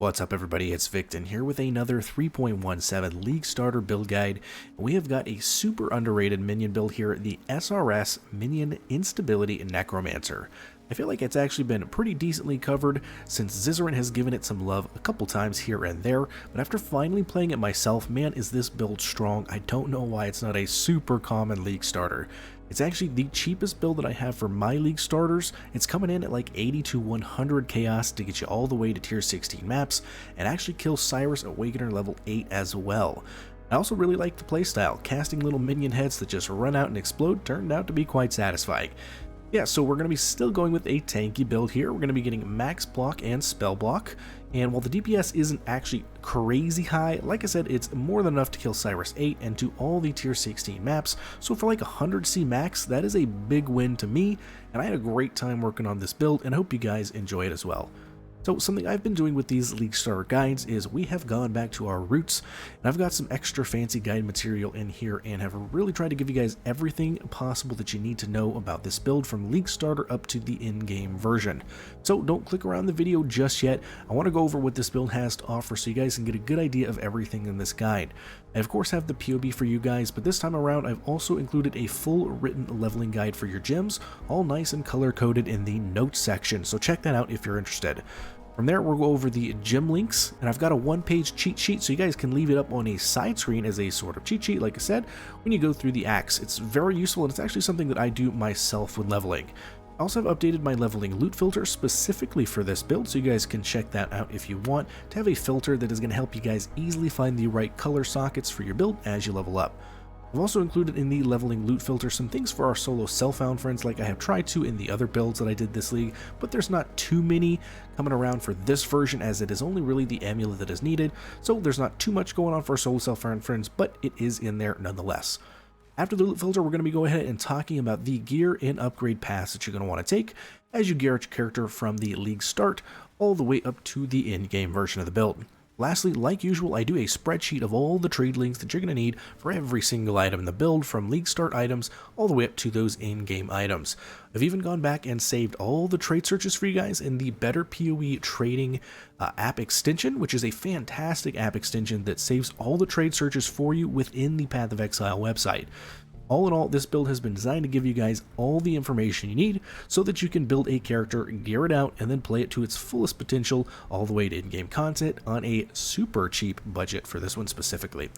What's up everybody, it's Victon here with another 3.17 League Starter build guide. We have got a super underrated minion build here, the SRS Minion Instability Necromancer. I feel like it's actually been pretty decently covered since Zizaran has given it some love a couple times here and there, but after finally playing it myself, man is this build strong. I don't know why it's not a super common League Starter. It's actually the cheapest build that I have for my League starters. It's coming in at like 80 to 100 chaos to get you all the way to tier 16 maps, and actually kill Cyrus Awakener level 8 as well. I also really like the playstyle. Casting little minion heads that just run out and explode turned out to be quite satisfying. Yeah, so we're going to be still going with a tanky build here. We're going to be getting max block and spell block. And while the DPS isn't actually crazy high, like I said, it's more than enough to kill Cyrus 8 and do all the tier 16 maps. So for like 100C max, that is a big win to me. And I had a great time working on this build and I hope you guys enjoy it as well. So something I've been doing with these League Starter guides is we have gone back to our roots, and I've got some extra fancy guide material in here and have really tried to give you guys everything possible that you need to know about this build from League Starter up to the in-game version. So don't click around the video just yet. I want to go over what this build has to offer so you guys can get a good idea of everything in this guide. I of course have the POB for you guys, but this time around I've also included a full written leveling guide for your gems, all nice and color coded in the notes section, so check that out if you're interested. From there, we'll go over the gem links, and I've got a one-page cheat sheet so you guys can leave it up on a side screen as a sort of cheat sheet, like I said, when you go through the acts. It's very useful, and it's actually something that I do myself when leveling. I also have updated my leveling loot filter specifically for this build, so you guys can check that out if you want to have a filter that is going to help you guys easily find the right color sockets for your build as you level up. I've also included in the leveling loot filter some things for our solo self-found friends like I have tried to in the other builds that I did this league, but there's not too many coming around for this version as it is only really the amulet that is needed, so there's not too much going on for our solo self-found friends, but it is in there nonetheless. After the loot filter, we're going to be going ahead and talking about the gear and upgrade paths that you're going to want to take as you gear out your character from the league start all the way up to the in-game version of the build. Lastly, like usual, I do a spreadsheet of all the trade links that you're going to need for every single item in the build, from League Start items all the way up to those in-game items. I've even gone back and saved all the trade searches for you guys in the Better POE Trading app extension, which is a fantastic app extension that saves all the trade searches for you within the Path of Exile website. All in all, this build has been designed to give you guys all the information you need so that you can build a character, gear it out, and then play it to its fullest potential all the way to in-game content on a super cheap budget for this one specifically.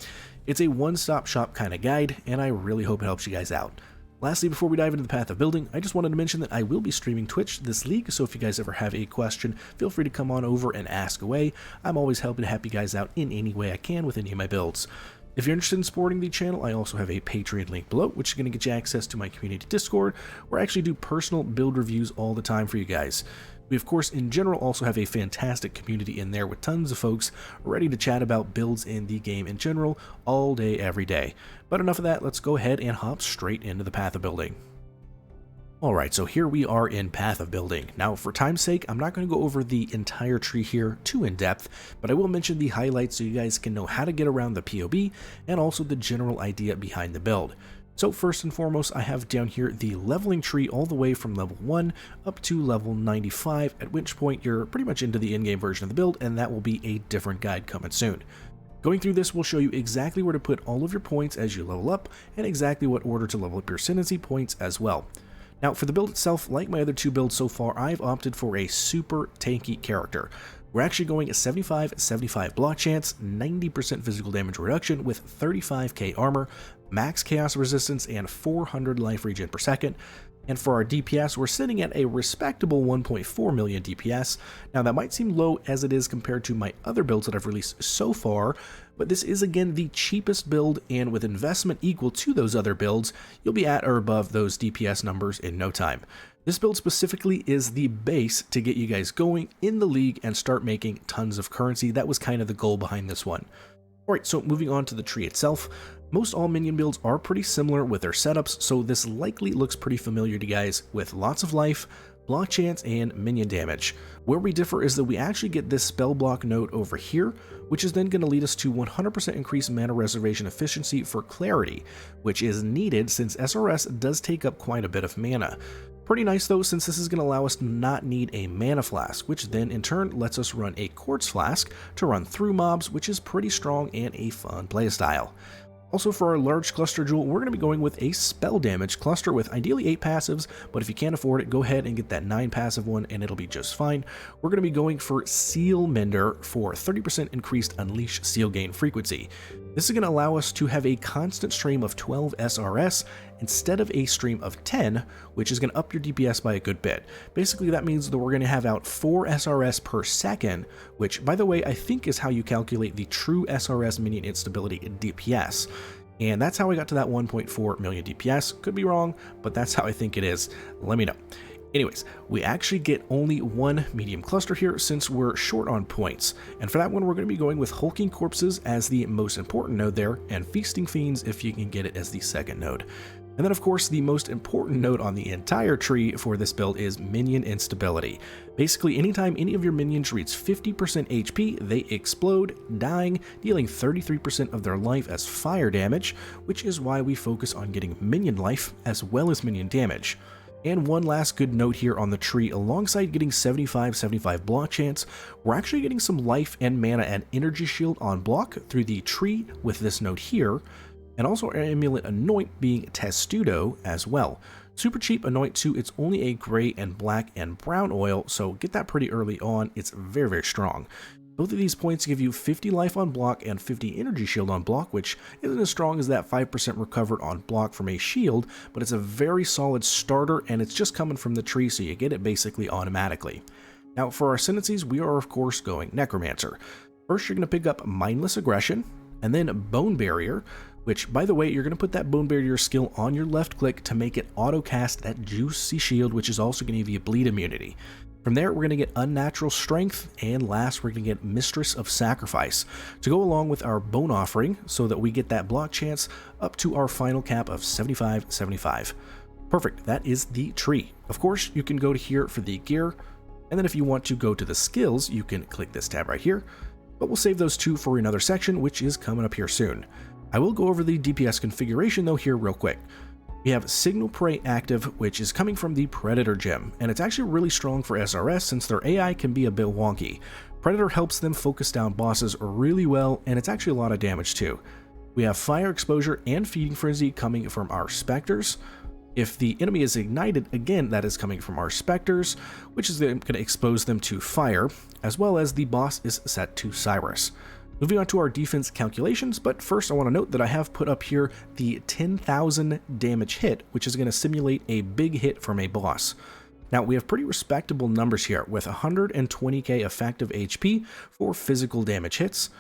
It's a one-stop shop kind of guide, and I really hope it helps you guys out. Lastly, before we dive into the path of building, I just wanted to mention that I will be streaming Twitch this league, so if you guys ever have a question, feel free to come on over and ask away. I'm always happy to help you guys out in any way I can with any of my builds. If you're interested in supporting the channel, I also have a Patreon link below, which is going to get you access to my community Discord, where I actually do personal build reviews all the time for you guys. We, of course, in general, also have a fantastic community in there with tons of folks ready to chat about builds in the game in general, all day, every day. But enough of that, let's go ahead and hop straight into the path of building. Alright, so here we are in Path of Building. Now, for time's sake, I'm not going to go over the entire tree here too in depth, but I will mention the highlights so you guys can know how to get around the POB and also the general idea behind the build. So first and foremost, I have down here the leveling tree all the way from level 1 up to level 95, at which point you're pretty much into the in-game version of the build, and that will be a different guide coming soon. Going through this will show you exactly where to put all of your points as you level up, and exactly what order to level up your ascendancy points as well. Now, for the build itself, like my other two builds so far, I've opted for a super tanky character. We're actually going a 75-75 block chance, 90% physical damage reduction with 35k armor, max chaos resistance, and 400 life regen per second. And for our DPS, we're sitting at a respectable 1.4 million DPS. Now, that might seem low as it is compared to my other builds that I've released so far, but this is again the cheapest build, and with investment equal to those other builds, you'll be at or above those DPS numbers in no time. This build specifically is the base to get you guys going in the league and start making tons of currency. That was kind of the goal behind this one. Alright, so moving on to the tree itself. Most all minion builds are pretty similar with their setups, so this likely looks pretty familiar to you guys, with lots of life, block chance, and minion damage. Where we differ is that we actually get this spell block node over here, which is then going to lead us to 100% increased mana reservation efficiency for clarity, which is needed since SRS does take up quite a bit of mana. Pretty nice though, since this is going to allow us to not need a mana flask, which then in turn lets us run a quartz flask to run through mobs, which is pretty strong and a fun playstyle. Also, for our large cluster jewel, we're going to be going with a spell damage cluster with ideally 8 passives, but if you can't afford it, go ahead and get that 9 passive one and it'll be just fine. We're going to be going for Seal Mender for 30% increased Unleash Seal Gain frequency. This is going to allow us to have a constant stream of 12 SRS instead of a stream of 10, which is going to up your DPS by a good bit. Basically, that means that we're going to have out 4 SRS per second, which, by the way, I think is how you calculate the true SRS minion instability DPS. And that's how I got to that 1.4 million DPS. Could be wrong, but that's how I think it is. Let me know. Anyways, we actually get only one medium cluster here since we're short on points, and for that one we're going to be going with Hulking Corpses as the most important node there, and Feasting Fiends if you can get it as the second node. And then of course the most important node on the entire tree for this build is Minion Instability. Basically anytime any of your minions reach 50% HP, they explode, dying, dealing 33% of their life as fire damage, which is why we focus on getting minion life as well as minion damage. And one last good note here on the tree, alongside getting 75/75 block chance, we're actually getting some life and mana and energy shield on block through the tree with this node here, and also our amulet anoint being testudo as well. Super cheap anoint too, it's only a gray and black and brown oil, so get that pretty early on, it's very strong. Both of these points give you 50 life on block and 50 energy shield on block, which isn't as strong as that 5% recovered on block from a shield, but it's a very solid starter and it's just coming from the tree, so you get it basically automatically. Now for our ascendancies, we are of course going Necromancer. First you're going to pick up Mindless Aggression, and then Bone Barrier, which by the way, you're going to put that Bone Barrier skill on your left click to make it auto cast that juicy shield, which is also going to give you bleed immunity. From there, we're going to get Unnatural Strength, and last, we're going to get Mistress of Sacrifice to go along with our Bone Offering so that we get that block chance up to our final cap of 75/75. Perfect, that is the tree. Of course, you can go to here for the gear, and then if you want to go to the skills, you can click this tab right here, but we'll save those two for another section, which is coming up here soon. I will go over the DPS configuration though here real quick. We have Signal Prey active, which is coming from the Predator gem, and it's actually really strong for SRS since their AI can be a bit wonky. Predator helps them focus down bosses really well, and it's actually a lot of damage too. We have Fire Exposure and Feeding Frenzy coming from our Spectres. If the enemy is ignited, again, that is coming from our Spectres, which is going to expose them to fire, as well as the boss is set to Cyrus. Moving on to our defense calculations, but first I want to note that I have put up here the 10,000 damage hit, which is going to simulate a big hit from a boss. Now we have pretty respectable numbers here with 120k effective HP for physical damage hits,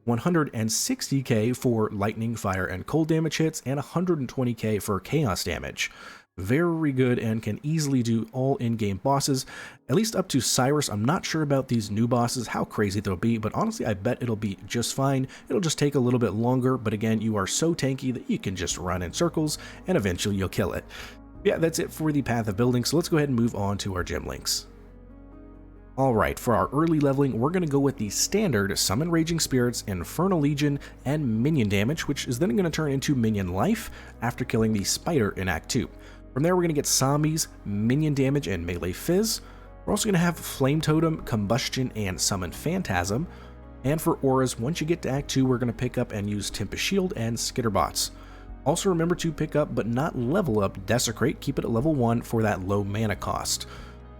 160k for lightning, fire, and cold damage hits, and 120k for chaos damage. Very good and can easily do all in-game bosses, at least up to Cyrus. I'm not sure about these new bosses, how crazy they'll be, but honestly I bet it'll be just fine. It'll just take a little bit longer, but again, you are so tanky that you can just run in circles and eventually you'll kill it. Yeah, that's it for the path of building, so let's go ahead and move on to our gem links. Alright, for our early leveling, we're going to go with the standard Summon Raging Spirits, Infernal Legion, and Minion damage, which is then going to turn into Minion life after killing the Spider in Act 2. From there, we're going to get Zombies, Minion damage, and Melee Fizz. We're also going to have Flame Totem, Combustion, and Summon Phantasm. And for auras, once you get to Act 2, we're going to pick up and use Tempest Shield and Skitterbots. Also remember to pick up, but not level up, Desecrate. Keep it at level 1 for that low mana cost.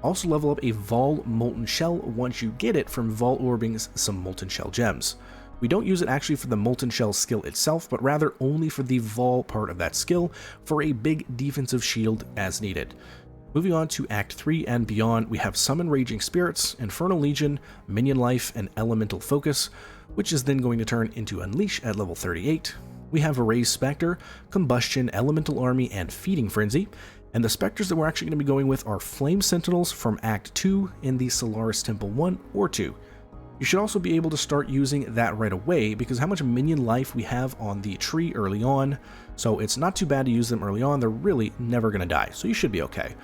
Also level up a Vol Molten Shell once you get it from Vol Orbing some Molten Shell gems. We don't use it actually for the Molten Shell skill itself, but rather only for the Vol part of that skill for a big defensive shield as needed. Moving on to Act 3 and beyond, we have Summon Raging Spirits, Infernal Legion, Minion Life, and Elemental Focus, which is then going to turn into Unleash at level 38. We have Erase Spectre, Combustion, Elemental Army, and Feeding Frenzy. And the Spectres that we're actually going to be going with are Flame Sentinels from Act 2 in the Solaris Temple 1 or 2. You should also be able to start using that right away because how much minion life we have on the tree early on, so it's not too bad to use them early on. They're really never going to die, so you should be okay.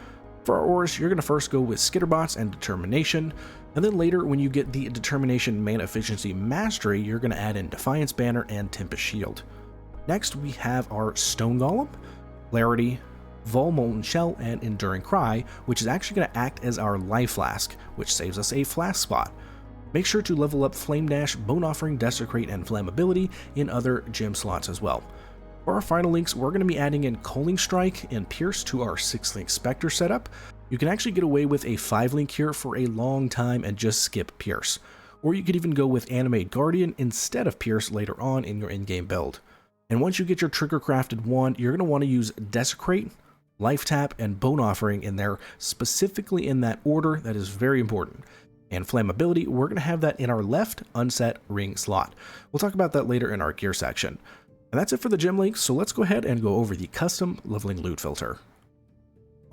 For our auras, you're going to first go with Skitterbots and Determination, and then later when you get the Determination Mana Efficiency Mastery, you're going to add in Defiance Banner and Tempest Shield. Next we have our Stone Golem, Clarity, Vol Molten Shell, and Enduring Cry, which is actually going to act as our life flask, which saves us a flask spot. Make sure to level up Flame Dash, Bone Offering, Desecrate, and Flammability in other gem slots as well. For our final links, we're going to be adding in Culling Strike and Pierce to our 6-link Spectre setup. You can actually get away with a 5-link here for a long time and just skip Pierce. Or you could even go with Animate Guardian instead of Pierce later on in your in-game build. And once you get your trigger crafted wand, you're going to want to use Desecrate, Life Tap, and Bone Offering in there, specifically in that order. That is very important. And Flammability, we're going to have that in our left unset ring slot. We'll talk about that later in our gear section. And that's it for the gem links, so let's go ahead and go over the custom leveling loot filter.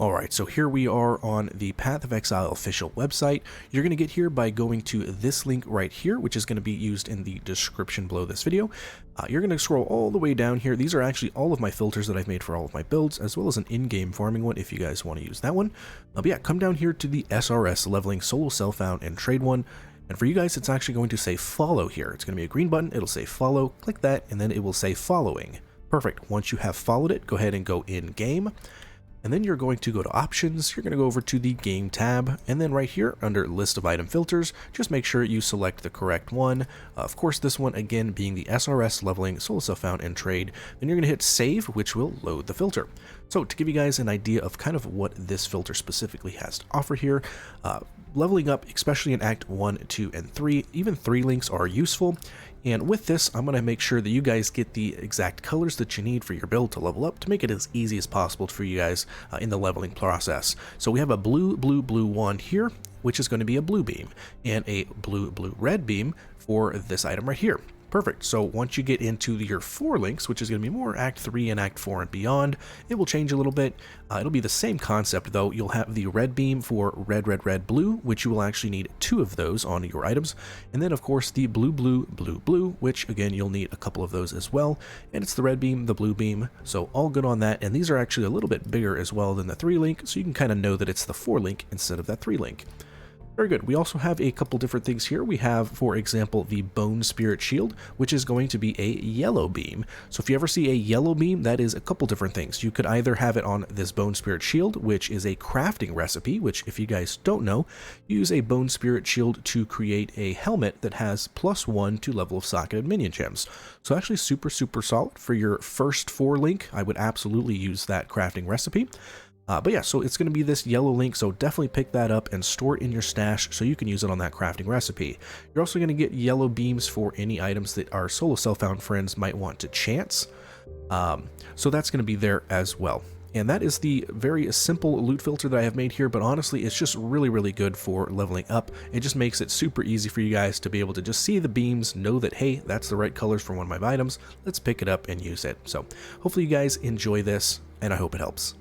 Alright, so here we are on the Path of Exile official website. You're going to get here by going to this link right here, which is going to be used in the description below this video. You're going to scroll all the way down here. These are actually all of my filters that I've made for all of my builds, as well as an in-game farming one if you guys want to use that one. But yeah, come down here to the SRS leveling solo self-found and trade one. And for you guys, it's actually going to say follow here. It's going to be a green button. It'll say follow. Click that, and then it will say following. Perfect. Once you have followed it, go ahead and go in game. And then you're going to go to options, you're going to go over to the game tab, and then right here under list of item filters, just make sure you select the correct one. Of course, this one again being the SRS leveling solo self-found and trade. Then you're going to hit save, which will load the filter. So to give you guys an idea of kind of what this filter specifically has to offer here, leveling up, especially in Act 1, 2, and 3, even 3 links are useful. And with this, I'm going to make sure that you guys get the exact colors that you need for your build to level up to make it as easy as possible for you guys in the leveling process. So we have a blue, blue, blue wand here, which is going to be a blue beam, and a blue, blue, red beam for this item right here. Perfect. So once you get into your 4 links, which is going to be more Act 3 and Act 4 and beyond, it will change a little bit. It'll be the same concept though. You'll have the red beam for red, red, red, blue, which you will actually need 2 of those on your items. And then of course the blue, blue, blue, blue, which again, you'll need a couple of those as well. And it's the red beam, the blue beam. So all good on that. And these are actually a little bit bigger as well than the 3 link. So you can kind of know that it's the 4 link instead of that 3 link. Very good. We also have a couple different things here. We have, for example, the Bone Spirit Shield, which is going to be a yellow beam. So if you ever see a yellow beam, that is a couple different things. You could either have it on this Bone Spirit Shield, which is a crafting recipe, which if you guys don't know, you use a Bone Spirit Shield to create a helmet that has +1 to level of socketed minion gems. So actually super, super solid for your first 4 link. I would absolutely use that crafting recipe. But yeah, so it's going to be this yellow link, so definitely pick that up and store it in your stash so you can use it on that crafting recipe. You're also going to get yellow beams for any items that our solo self-found friends might want to chance. So that's going to be there as well. And that is the very simple loot filter that I have made here, but honestly, it's just really, really good for leveling up. It just makes it super easy for you guys to be able to just see the beams, know that, hey, that's the right colors for one of my items. Let's pick it up and use it. So hopefully you guys enjoy this, and I hope it helps.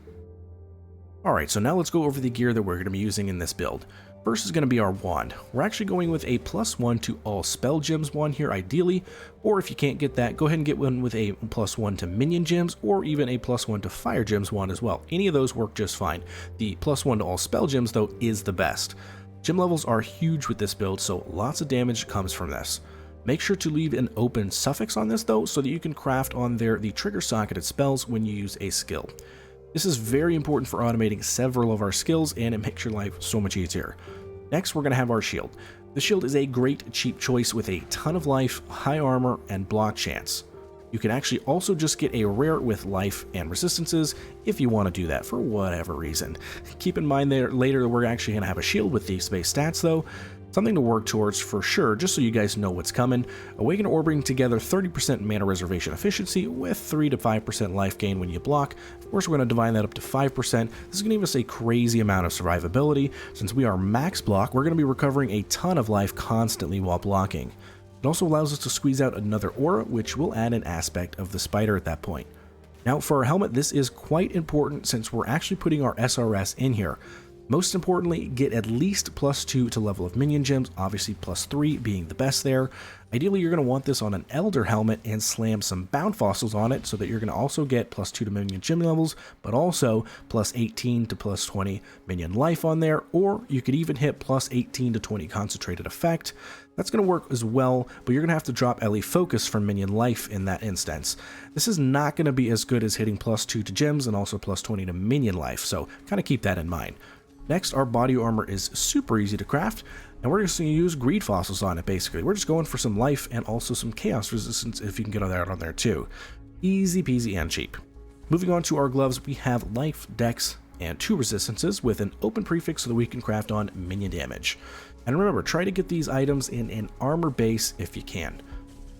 Alright, so now let's go over the gear that we're going to be using in this build. First is going to be our wand. We're actually going with a +1 to all spell gems wand here ideally, or if you can't get that, go ahead and get one with a +1 to minion gems, or even a +1 to fire gems wand as well. Any of those work just fine. The +1 to all spell gems though is the best. Gem levels are huge with this build, so lots of damage comes from this. Make sure to leave an open suffix on this though, so that you can craft on there the trigger socketed spells when you use a skill. This is very important for automating several of our skills, and it makes your life so much easier. Next, we're going to have our shield. The shield is a great cheap choice with a ton of life, high armor, and block chance. You can actually also just get a rare with life and resistances if you want to do that for whatever reason. Keep in mind that later we're actually going to have a shield with these base stats though. Something to work towards for sure, just so you guys know what's coming. Awaken or bring together 30% mana reservation efficiency with 3 to 5% life gain when you block. Of course, we're going to divide that up to 5%. This is going to give us a crazy amount of survivability. Since we are max block, we're going to be recovering a ton of life constantly while blocking. It also allows us to squeeze out another aura, which will add an aspect of the spider at that point. Now for our helmet, this is quite important since we're actually putting our SRS in here. Most importantly, get at least +2 to level of minion gems, obviously +3 being the best there. Ideally, you're going to want this on an Elder helmet and slam some bound fossils on it so that you're going to also get +2 to minion gem levels, but also +18 to +20 minion life on there, or you could even hit +18 to 20 concentrated effect. That's going to work as well, but you're going to have to drop LE focus from minion life in that instance. This is not going to be as good as hitting +2 to gems and also +20 to minion life, so kind of keep that in mind. Next, our body armor is super easy to craft, and we're just going to use greed fossils on it basically. We're just going for some life and also some chaos resistance if you can get that on there too. Easy peasy and cheap. Moving on to our gloves, we have life, dex, and 2 resistances with an open prefix so that we can craft on minion damage. And remember, try to get these items in an armor base if you can.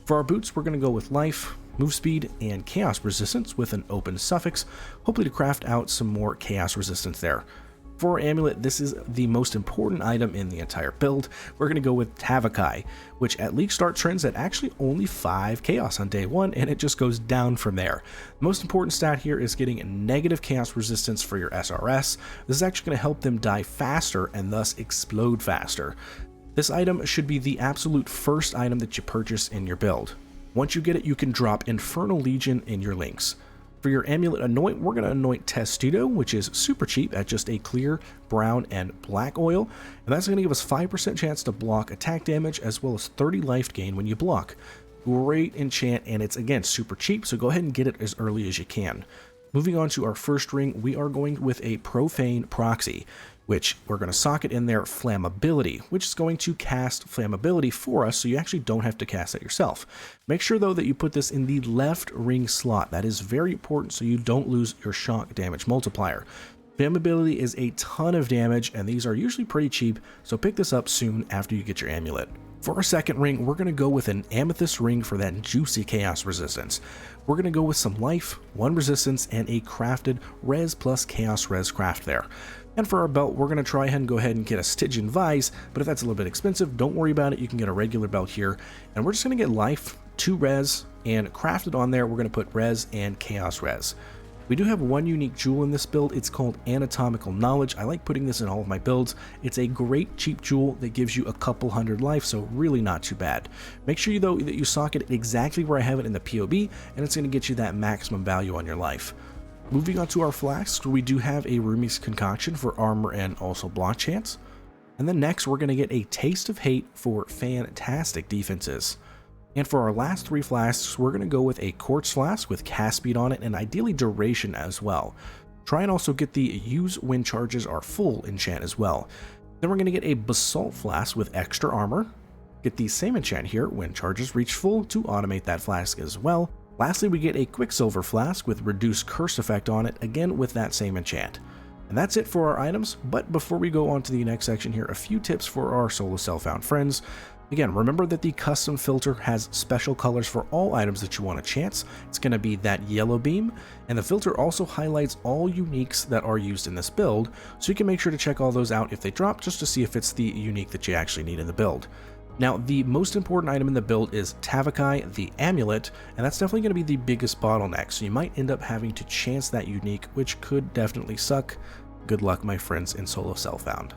For our boots, we're going to go with life, move speed, and chaos resistance with an open suffix, hopefully to craft out some more chaos resistance there. For our amulet, this is the most important item in the entire build. We're going to go with Tavakai, which at League Start trends at actually only 5 chaos on day 1, and it just goes down from there. The most important stat here is getting negative chaos resistance for your SRS. This is actually going to help them die faster and thus explode faster. This item should be the absolute first item that you purchase in your build. Once you get it, you can drop Infernal Legion in your links. For your amulet anoint, we're going to anoint Testudo, which is super cheap at just a clear, brown, and black oil, and that's going to give us 5% chance to block attack damage as well as 30 life gain when you block. Great enchant, and it's again super cheap, so go ahead and get it as early as you can. Moving on to our first ring, we are going with a Profane Proxy, which we're going to socket in there Flammability, which is going to cast Flammability for us so you actually don't have to cast it yourself. Make sure though that you put this in the left ring slot. That is very important so you don't lose your shock damage multiplier. Flammability is a ton of damage and these are usually pretty cheap, so pick this up soon after you get your amulet. For our second ring, we're going to go with an Amethyst ring for that juicy chaos resistance. We're going to go with some life, 1 resistance, and a crafted res plus chaos res craft there. And for our belt, we're going to try and go ahead and get a Stygian Vise, but if that's a little bit expensive, don't worry about it, you can get a regular belt here. And we're just going to get life, 2 res, and crafted on there, we're going to put res and chaos res. We do have one unique jewel in this build. It's called Anatomical Knowledge. I like putting this in all of my builds. It's a great cheap jewel that gives you a couple hundred life, so really not too bad. Make sure though that you socket it exactly where I have it in the POB, and it's going to get you that maximum value on your life. Moving on to our flasks, we do have a Rumi's Concoction for armor and also block chance. And then next we're going to get a Taste of Hate for fantastic defenses. And for our last 3 flasks, we're going to go with a Quartz Flask with cast speed on it and ideally duration as well. Try and also get the Use when charges are full enchant as well. Then we're going to get a Basalt Flask with extra armor. Get the same enchant here when charges reach full to automate that flask as well. Lastly, we get a Quicksilver Flask with reduced curse effect on it, again with that same enchant. And that's it for our items, but before we go on to the next section here, a few tips for our solo self-found friends. Again, remember that the custom filter has special colors for all items that you want to chance. It's going to be that yellow beam, and the filter also highlights all uniques that are used in this build, so you can make sure to check all those out if they drop, just to see if it's the unique that you actually need in the build. Now, the most important item in the build is Tavakai, the amulet, and that's definitely going to be the biggest bottleneck, so you might end up having to chance that unique, which could definitely suck. Good luck, my friends in solo self-found.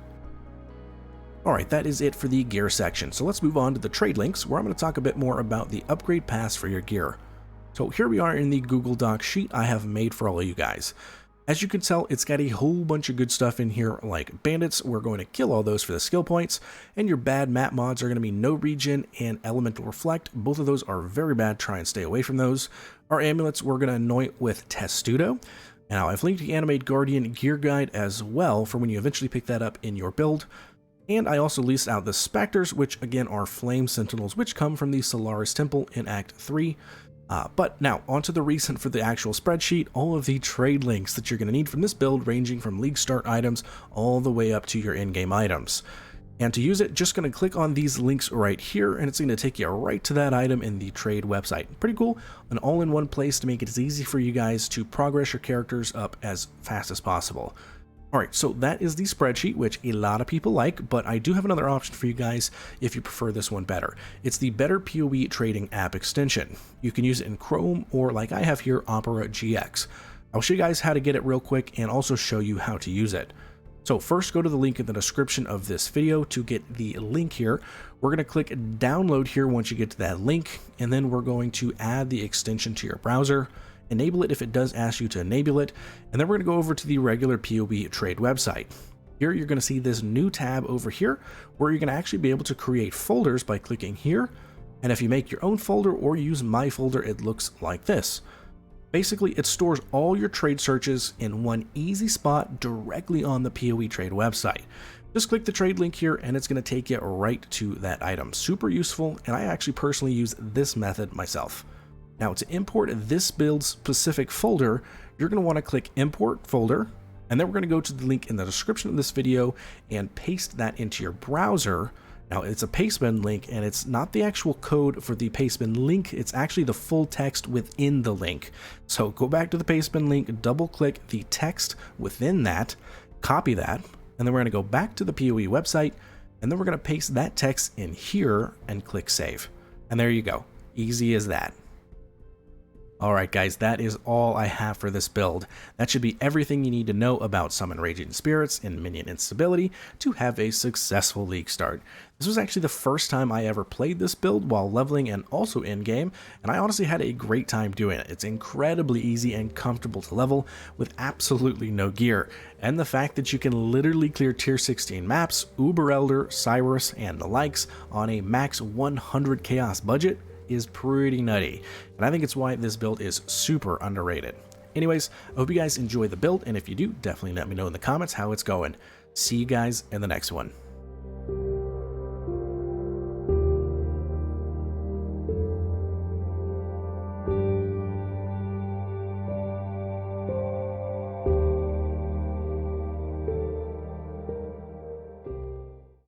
Alright, that is it for the gear section, so let's move on to the trade links, where I'm going to talk a bit more about the upgrade paths for your gear. So here we are in the Google Docs sheet I have made for all of you guys. As you can tell, it's got a whole bunch of good stuff in here, like bandits, we're going to kill all those for the skill points, and your bad map mods are going to be no regen and elemental reflect. Both of those are very bad, try and stay away from those. Our amulets we're going to anoint with Testudo. Now I've linked the Animate Guardian gear guide as well for when you eventually pick that up in your build. And I also leased out the Spectres, which again are Flame Sentinels, which come from the Solaris Temple in Act 3. But now, onto the recent for the actual spreadsheet, all of the trade links that you're going to need from this build, ranging from League Start items all the way up to your in-game items. And to use it, just going to click on these links right here, and it's going to take you right to that item in the trade website. Pretty cool, an all-in-one place to make it as easy for you guys to progress your characters up as fast as possible. Alright, so that is the spreadsheet, which a lot of people like, but I do have another option for you guys if you prefer this one better. It's the Better POE Trading app extension. You can use it in Chrome or, like I have here, Opera GX. I'll show you guys how to get it real quick and also show you how to use it. So first go to the link in the description of this video to get the link here. We're going to click download here once you get to that link, and then we're going to add the extension to your browser, enable it if it does ask you to enable it, and then we're going to go over to the regular POE Trade website. Here you're going to see this new tab over here where you're going to actually be able to create folders by clicking here, and if you make your own folder or use my folder, it looks like this. Basically, it stores all your trade searches in one easy spot directly on the POE Trade website. Just click the trade link here and it's going to take you right to that item. Super useful, and I actually personally use this method myself. Now, to import this build specific folder, you're going to want to click import folder, and then we're going to go to the link in the description of this video and paste that into your browser. Now, it's a pastebin link, and it's not the actual code for the pastebin link, it's actually the full text within the link. So go back to the pastebin link, double click the text within that, copy that, and then we're going to go back to the POE website, and then we're going to paste that text in here and click save. And there you go. Easy as that. Alright guys, that is all I have for this build. That should be everything you need to know about Summon Raging Spirits and Minion Instability to have a successful league start. This was actually the first time I ever played this build while leveling and also in-game, and I honestly had a great time doing it. It's incredibly easy and comfortable to level with absolutely no gear, and the fact that you can literally clear tier 16 maps, Uber Elder, Cyrus, and the likes on a max 100 chaos budget is pretty nutty, and I think it's why this build is super underrated. Anyways, I hope you guys enjoy the build, and if you do, definitely let me know in the comments how it's going. See you guys in the next one.